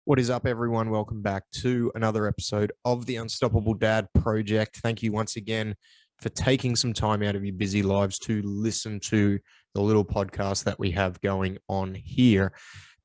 What is up, everyone? Welcome back to another episode of the Unstoppable Dad Project. Thank you once again for taking some time out of your busy lives to listen to the little podcast that we have going on here.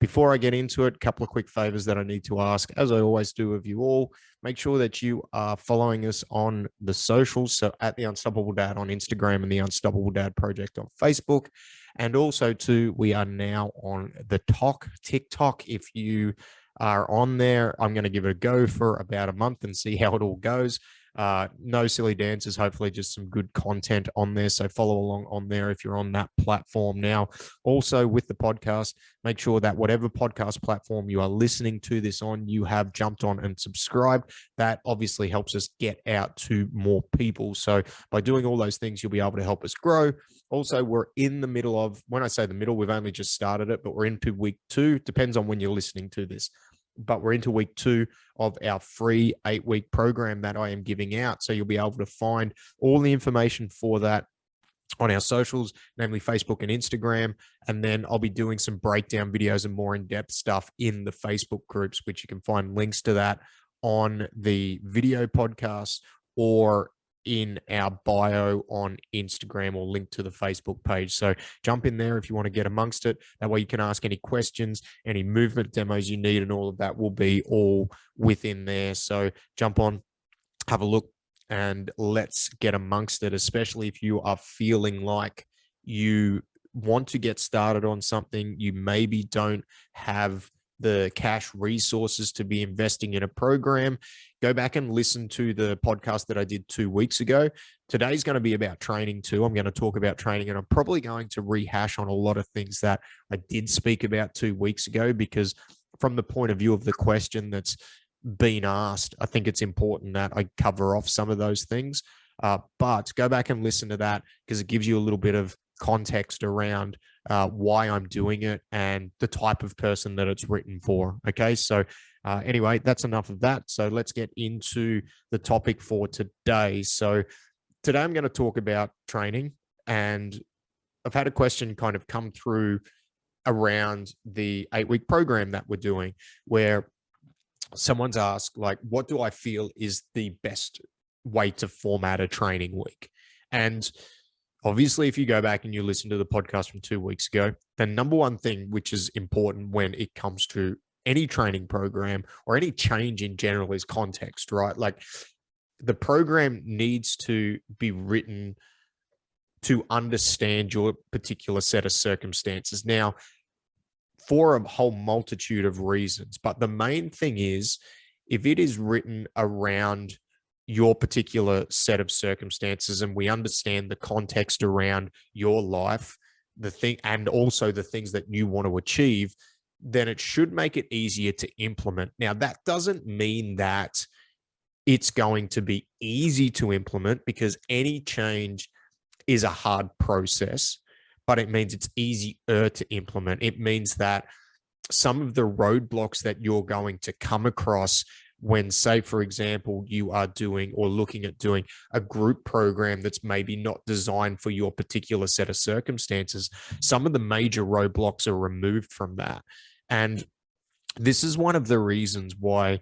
Before I get into it, a couple of quick favors that I need to ask, as I always do of you all. Make sure that you are following us on the socials. So at the Unstoppable Dad on Instagram and the Unstoppable Dad Project on Facebook. And also, too, we are now on the TikTok. If you are on there, I'm going to give it a go for about a month and see how it all goes. No silly dances, hopefully just some good content on there. So follow along on there if you're on that platform now. Also with the podcast, make sure that whatever podcast platform you are listening to this on, you have jumped on and subscribed. That obviously helps us get out to more people. So by doing all those things, you'll be able to help us grow. Also, we're in the middle of, when I say the middle, we've only just started it, but we're into week 2. Depends on when you're listening to this. But we're into week 2 of our free 8-week program that I am giving out. So you'll be able to find all the information for that on our socials, namely Facebook and Instagram. And then I'll be doing some breakdown videos and more in-depth stuff in the Facebook groups, which you can find links to that on the video podcast or in our bio on Instagram or link to the Facebook page. So jump in there if you want to get amongst it. That way you can ask any questions, any movement demos you need, and all of that will be all within there. So jump on, have a look, and let's get amongst it, especially if you are feeling like you want to get started on something, you maybe don't have the cash resources to be investing in a program. Go back and listen to the podcast that I did 2 weeks ago. Today's going to be about training too. I'm going to talk about training, and I'm probably going to rehash on a lot of things that I did speak about 2 weeks ago, because from the point of view of the question that's been asked, I think it's important that I cover off some of those things. But go back and listen to that, because it gives you a little bit of context around why I'm doing it and the type of person that it's written for. Okay, so anyway, that's enough of that. So let's get into the topic for today. So today I'm going to talk about training, and I've had a question kind of come through around the 8-week program that we're doing, where someone's asked, like, what do I feel is the best way to format a training week? And obviously, if you go back and you listen to the podcast from 2 weeks ago, the number one thing which is important when it comes to any training program or any change in general is context, right? Like, the program needs to be written to understand your particular set of circumstances. Now, for a whole multitude of reasons, but the main thing is, if it is written around your particular set of circumstances and we understand the context around your life, the thing, and also the things that you want to achieve, then it should make it easier to implement. Now, that doesn't mean that it's going to be easy to implement, because any change is a hard process, but it means it's easier to implement. It means that some of the roadblocks that you're going to come across when, say, for example, you are doing or looking at doing a group program that's maybe not designed for your particular set of circumstances, some of the major roadblocks are removed from that. And this is one of the reasons why,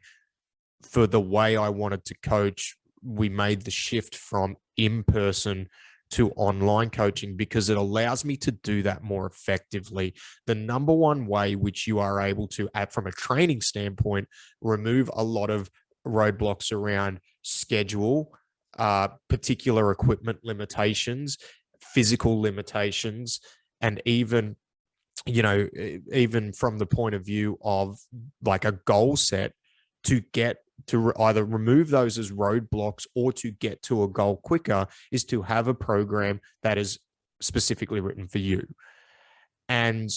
for the way I wanted to coach, we made the shift from in-person to online coaching, because it allows me to do that more effectively. The number one way which you are able to, from a training standpoint, remove a lot of roadblocks around schedule, particular equipment limitations, physical limitations, and even from the point of view of like a goal set, to get to either remove those as roadblocks or to get to a goal quicker, is to have a program that is specifically written for you. And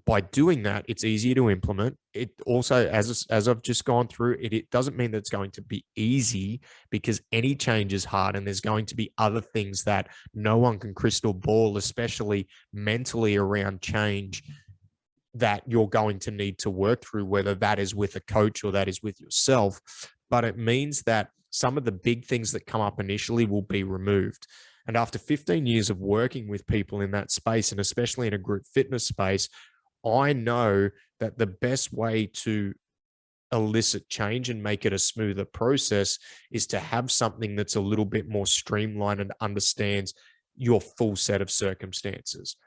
by doing that, it's easier to implement. It also, as I've just gone through, it doesn't mean that it's going to be easy, because any change is hard, and there's going to be other things that no one can crystal ball, especially mentally around change, that you're going to need to work through, whether that is with a coach or that is with yourself. But it means that some of the big things that come up initially will be removed. And after 15 years of working with people in that space, and especially in a group fitness space, I know that the best way to elicit change and make it a smoother process is to have something that's a little bit more streamlined and understands your full set of circumstances.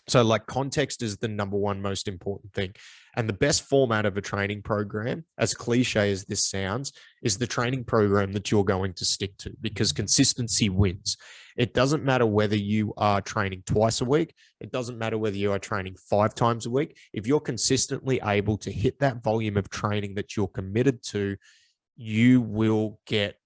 So like context is the number one most important thing. And the best format of a training program, as cliche as this sounds, is the training program that you're going to stick to, because consistency wins. It doesn't matter whether you are training twice a week. It doesn't matter whether you are training 5 times a week. If you're consistently able to hit that volume of training that you're committed to, you will get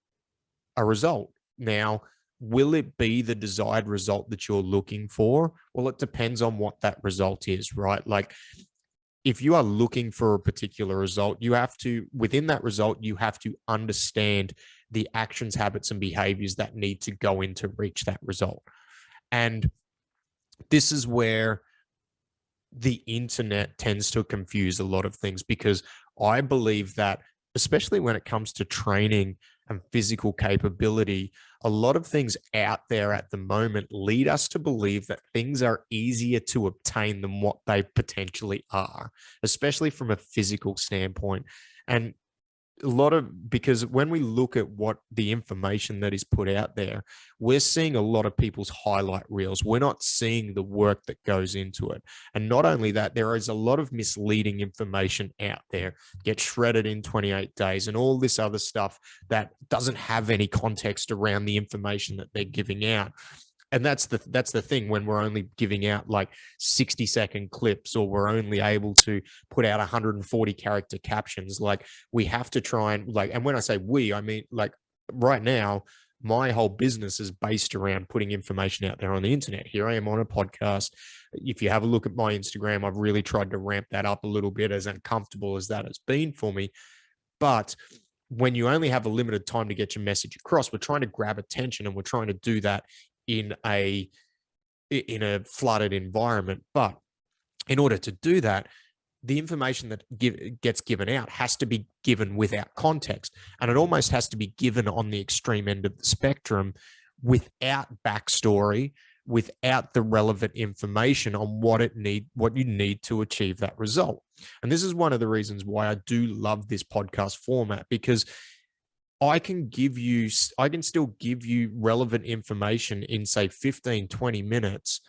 a result. Now, will it be the desired result that you're looking for? Well, it depends on what that result is, right? Like if you are looking for a particular result, you have to, within that result, you have to understand the actions, habits, and behaviors that need to go in to reach that result. And this is where the internet tends to confuse a lot of things, because I believe that, especially when it comes to training and physical capability, a lot of things out there at the moment lead us to believe that things are easier to obtain than what they potentially are, especially from a physical standpoint. And because when we look at what the information that is put out there, we're seeing a lot of people's highlight reels. We're not seeing the work that goes into it. And not only that, there is a lot of misleading information out there, get shredded in 28 days and all this other stuff that doesn't have any context around the information that they're giving out. And that's the thing, when we're only giving out like 60-second clips, or we're only able to put out 140 character captions. Like we have to try and and when I say we, I mean like right now, my whole business is based around putting information out there on the internet. Here I am on a podcast. If you have a look at my Instagram, I've really tried to ramp that up a little bit, as uncomfortable as that has been for me. But when you only have a limited time to get your message across, we're trying to grab attention, and we're trying to do that in a flooded environment. But in order to do that, the information that gets given out has to be given without context, and it almost has to be given on the extreme end of the spectrum, without backstory, without the relevant information on what you need to achieve that result. And this is one of the reasons why I do love this podcast format, because I can still give you relevant information in, say, 15, 20 minutes,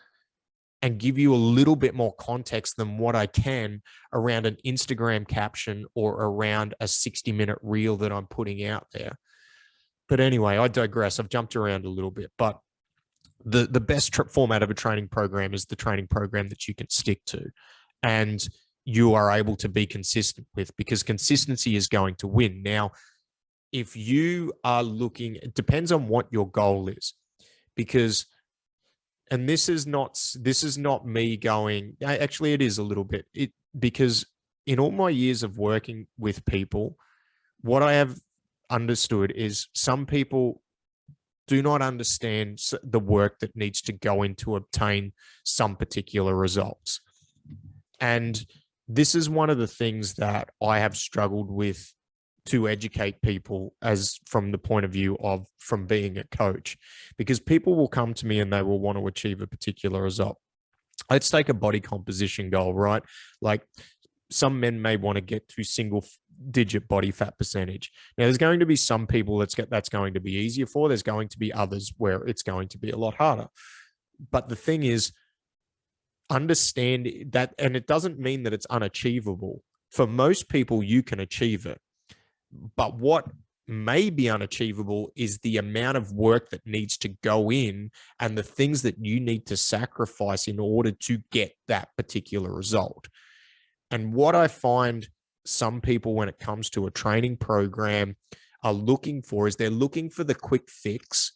and give you a little bit more context than what I can around an Instagram caption or around a 60-minute reel that I'm putting out there. But anyway, I digress. I've jumped around a little bit, but the best format of a training program is the training program that you can stick to and you are able to be consistent with, because consistency is going to win. Now, if you are looking, it depends on what your goal is, because, and this is not me going, actually it is a little bit, because in all my years of working with people, what I have understood is some people do not understand the work that needs to go in to obtain some particular results. And this is one of the things that I have struggled with to educate people, as from the point of view of from being a coach, because people will come to me and they will want to achieve a particular result. Let's take a body composition goal, right? Like some men may want to get to single digit body fat percentage. Now there's going to be some people that's going to be easier for. There's going to be others where it's going to be a lot harder. But the thing is, understand that, and it doesn't mean that it's unachievable. For most people, you can achieve it. But what may be unachievable is the amount of work that needs to go in and the things that you need to sacrifice in order to get that particular result. And what I find some people, when it comes to a training program, are looking for is they're looking for the quick fix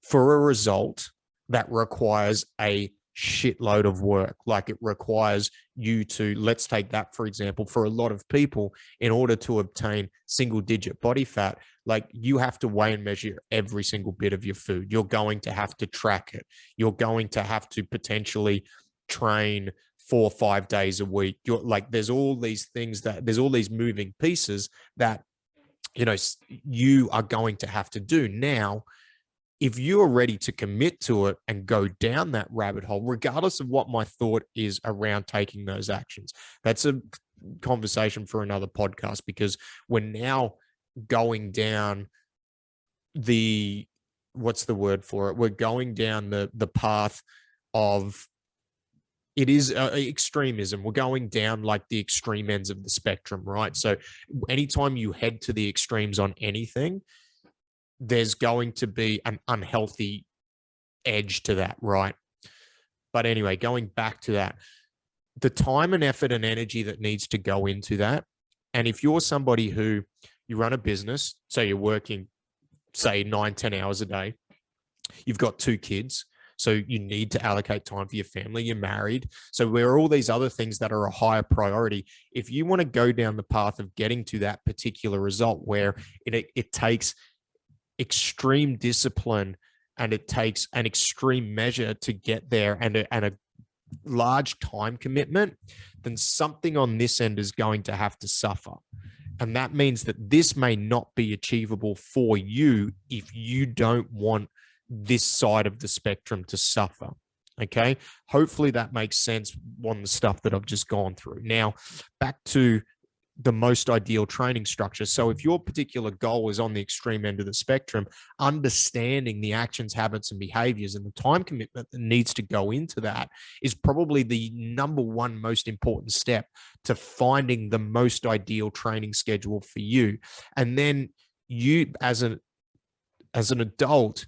for a result that requires a shitload of work. Like it requires you to, let's take that for example, for a lot of people, in order to obtain single digit body fat, like you have to weigh and measure every single bit of your food. You're going to have to track it. You're going to have to potentially train 4 or 5 days a week. You're like, there's all these moving pieces that, you are going to have to do. Now, if you are ready to commit to it and go down that rabbit hole, regardless of what my thought is around taking those actions, that's conversation for another podcast, because we're now going down the, what's the word for it? We're going down the path of, it is extremism. We're going down like the extreme ends of the spectrum, right? So anytime you head to the extremes on anything, there's going to be an unhealthy edge to that, right? But anyway, going back to that, the time and effort and energy that needs to go into that. And if you're somebody who, you run a business, so you're working, say 9-10 hours a day, you've got 2 kids, so you need to allocate time for your family, you're married. So there are all these other things that are a higher priority. If you want to go down the path of getting to that particular result where it takes extreme discipline and it takes an extreme measure to get there, and a large time commitment, then something on this end is going to have to suffer. And that means that this may not be achievable for you if you don't want this side of the spectrum to suffer. Okay. Hopefully that makes sense on the stuff that I've just gone through. Now, back to the most ideal training structure. So if your particular goal is on the extreme end of the spectrum, understanding the actions, habits, and behaviors and the time commitment that needs to go into that is probably the number one most important step to finding the most ideal training schedule for you. And then you, as an adult,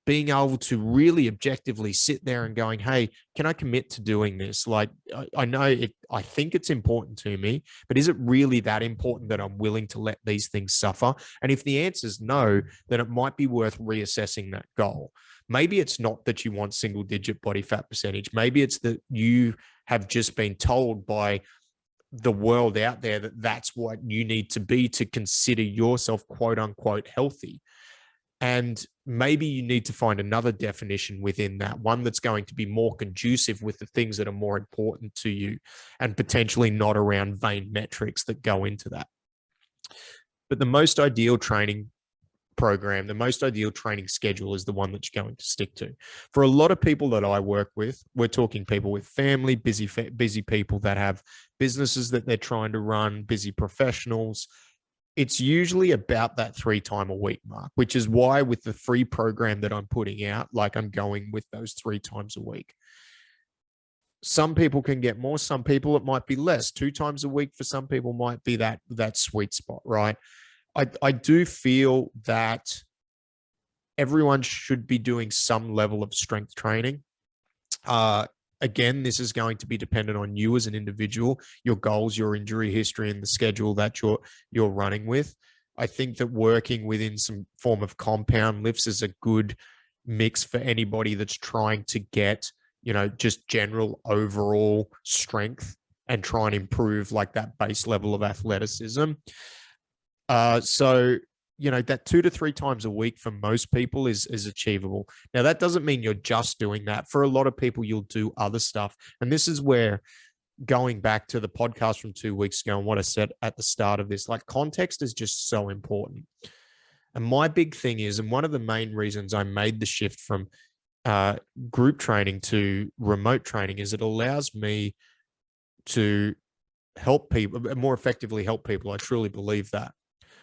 being able to really objectively sit there and going, hey, can I commit to doing this? Like, I know I think it's important to me, but is it really that important that I'm willing to let these things suffer? And if the answer is no, then it might be worth reassessing that goal. Maybe it's not that you want single digit body fat percentage. Maybe it's that you have just been told by the world out there that that's what you need to be to consider yourself quote unquote healthy. And maybe you need to find another definition within that, one that's going to be more conducive with the things that are more important to you, and potentially not around vain metrics that go into that. But the most ideal training program, the most ideal training schedule is the one that you're going to stick to. For a lot of people that I work with, we're talking people with family, busy people that have businesses that they're trying to run, busy professionals. It's usually about that 3 times a week mark, which is why with the free program that I'm putting out, like I'm going with those 3 times a week. Some people can get more, some people it might be less. 2 times a week for some people might be that sweet spot, right? I do feel that everyone should be doing some level of strength training. Again, this is going to be dependent on you as an individual, your goals, your injury history, and the schedule that you're running with. I think that working within some form of compound lifts is a good mix for anybody that's trying to get, just general overall strength and try and improve like that base level of athleticism. So that 2 to 3 times a week for most people is achievable. Now, that doesn't mean you're just doing that. For a lot of people, you'll do other stuff. And this is where, going back to the podcast from 2 weeks ago and what I said at the start of this, like, context is just so important. And my big thing is, and one of the main reasons I made the shift from group training to remote training, is it allows me to help people, more effectively help people. I truly believe that.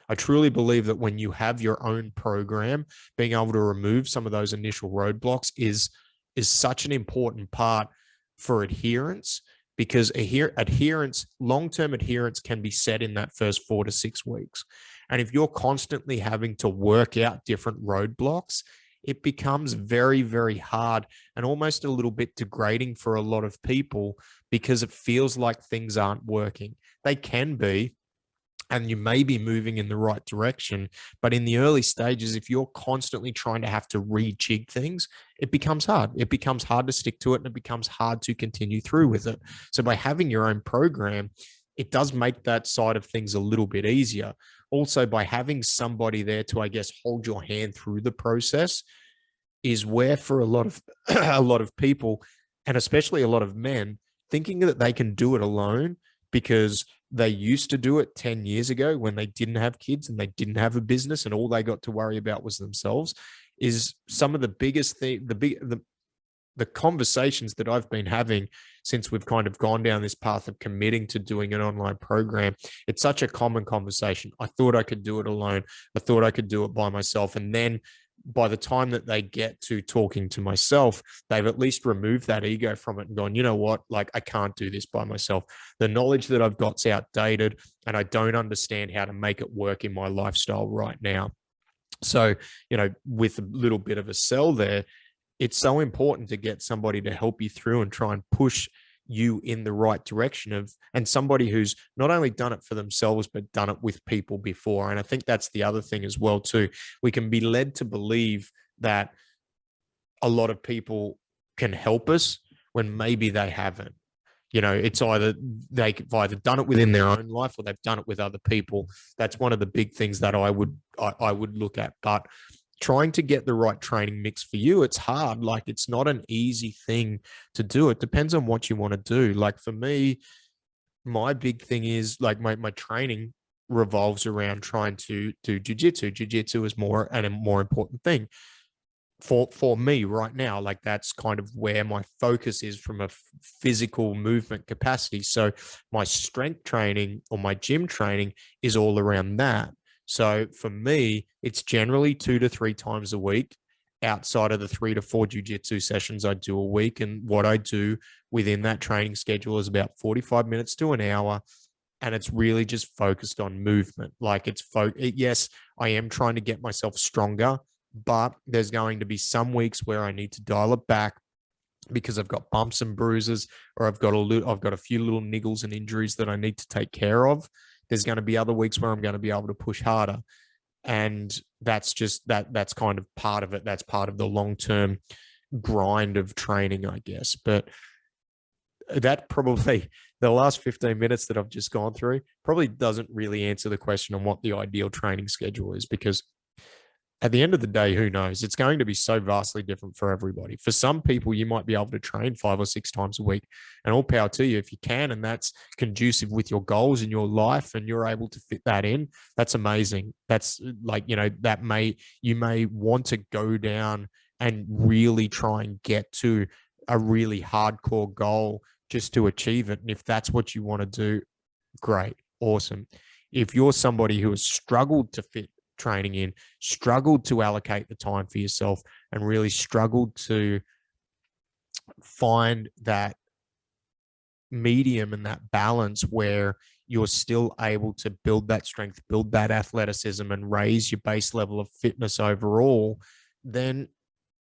I truly believe that when you have your own program, being able to remove some of those initial roadblocks is such an important part for adherence, because adherence, long-term adherence, can be set in that first 4 to 6 weeks. And if you're constantly having to work out different roadblocks, it becomes very, very hard and almost a little bit degrading for a lot of people, because it feels like things aren't working. They can be, and you may be moving in the right direction. But in the early stages, if you're constantly trying to have to rejig things, it becomes hard. It becomes hard to stick to it, and it becomes hard to continue through with it. So by having your own program, it does make that side of things a little bit easier. Also, by having somebody there to, I guess, hold your hand through the process is where, for a lot of people, and especially a lot of men, thinking that they can do it alone because they used to do it 10 years ago when they didn't have kids and they didn't have a business and all they got to worry about was themselves, is some of the biggest thing, the the conversations that I've been having since we've kind of gone down this path of committing to doing an online program, it's such a common conversation. I thought I could do it alone. I thought I could do it by myself. And then by the time that they get to talking to myself, they've at least removed that ego from it and gone, you know what, like I can't do this by myself. The knowledge that I've got's outdated and I don't understand how to make it work in my lifestyle right now. So, with a little bit of a sell there, it's so important to get somebody to help you through and try and push you in the right direction and somebody who's not only done it for themselves, but done it with people before. And I think that's the other thing as well, too. We can be led to believe that a lot of people can help us when maybe they haven't. It's either they've either done it within their own life or they've done it with other people. That's one of the big things that I would look at. But trying to get the right training mix for you, it's hard. Like, it's not an easy thing to do. It depends on what you want to do. Like for me, my big thing is like my training revolves around trying to do jiu-jitsu. Jiu-jitsu is a more important thing for me right now. Like that's kind of where my focus is from a physical movement capacity. So my strength training or my gym training is all around that. So for me, it's generally 2 to 3 times a week outside of the 3 to 4 jiu-jitsu sessions I do a week. And what I do within that training schedule is about 45 minutes to an hour. And it's really just focused on movement. Like yes, I am trying to get myself stronger, but there's going to be some weeks where I need to dial it back because I've got bumps and bruises, or I've got a few little niggles and injuries that I need to take care of. There's going to be other weeks where I'm going to be able to push harder. And that's just that's kind of part of it. That's part of the long-term grind of training, I guess. But that probably, the last 15 minutes that I've just gone through probably doesn't really answer the question on what the ideal training schedule is, because at the end of the day, who knows? It's going to be so vastly different for everybody. For some people, you might be able to train 5 or 6 times a week, and all power to you if you can, and that's conducive with your goals in your life and you're able to fit that in. That's amazing. That's like, you may want to go down and really try and get to a really hardcore goal just to achieve it. And if that's what you want to do, great, awesome. If you're somebody who has struggled to fit training in, struggled to allocate the time for yourself, and really struggled to find that medium and that balance where you're still able to build that strength, build that athleticism, and raise your base level of fitness overall, then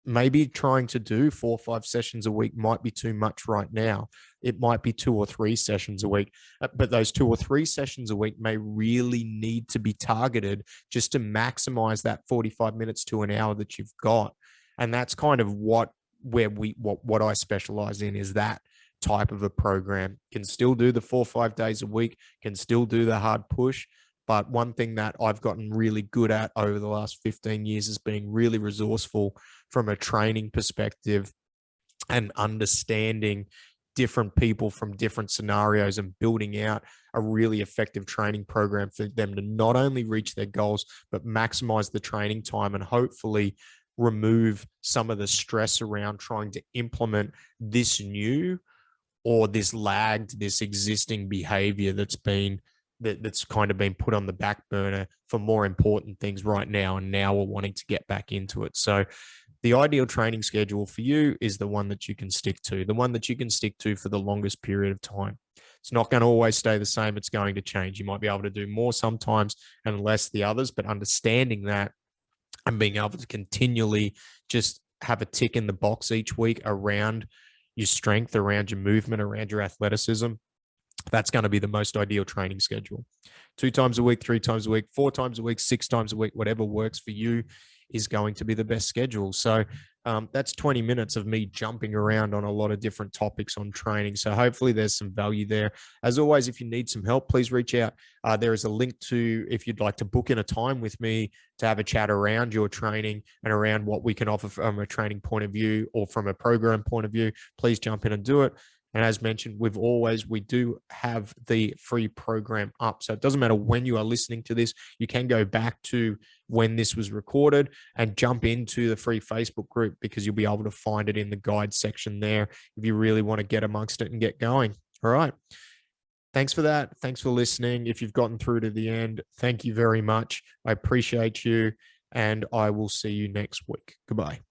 maybe trying to do 4 or 5 sessions a week might be too much right now. It might be 2 or 3 sessions a week, but those 2 or 3 sessions a week may really need to be targeted just to maximize that 45 minutes to an hour that you've got. And that's kind of what I specialize in, is that type of a program. Can still do the 4 or 5 days a week, can still do the hard push. But one thing that I've gotten really good at over the last 15 years is being really resourceful from a training perspective and understanding different people from different scenarios and building out a really effective training program for them to not only reach their goals, but maximize the training time and hopefully remove some of the stress around trying to implement this new or this lagged, this existing behavior that's kind of been put on the back burner for more important things right now. And now we're wanting to get back into it. So the ideal training schedule for you is the one that you can stick to, the one that you can stick to for the longest period of time. It's not going to always stay the same. It's going to change. You might be able to do more sometimes and less the others, but understanding that and being able to continually just have a tick in the box each week around your strength, around your movement, around your athleticism, that's going to be the most ideal training schedule. 2 times a week, 3 times a week, 4 times a week, 6 times a week, whatever works for you is going to be the best schedule. So that's 20 minutes of me jumping around on a lot of different topics on training. So hopefully there's some value there. As always, if you need some help, please reach out. There is a link to, if you'd like to book in a time with me to have a chat around your training and around what we can offer from a training point of view or from a program point of view, please jump in and do it. And as mentioned, we do have the free program up. So it doesn't matter when you are listening to this, you can go back to when this was recorded and jump into the free Facebook group, because you'll be able to find it in the guide section there if you really want to get amongst it and get going. All right. Thanks for that. Thanks for listening. If you've gotten through to the end, thank you very much. I appreciate you, and I will see you next week. Goodbye.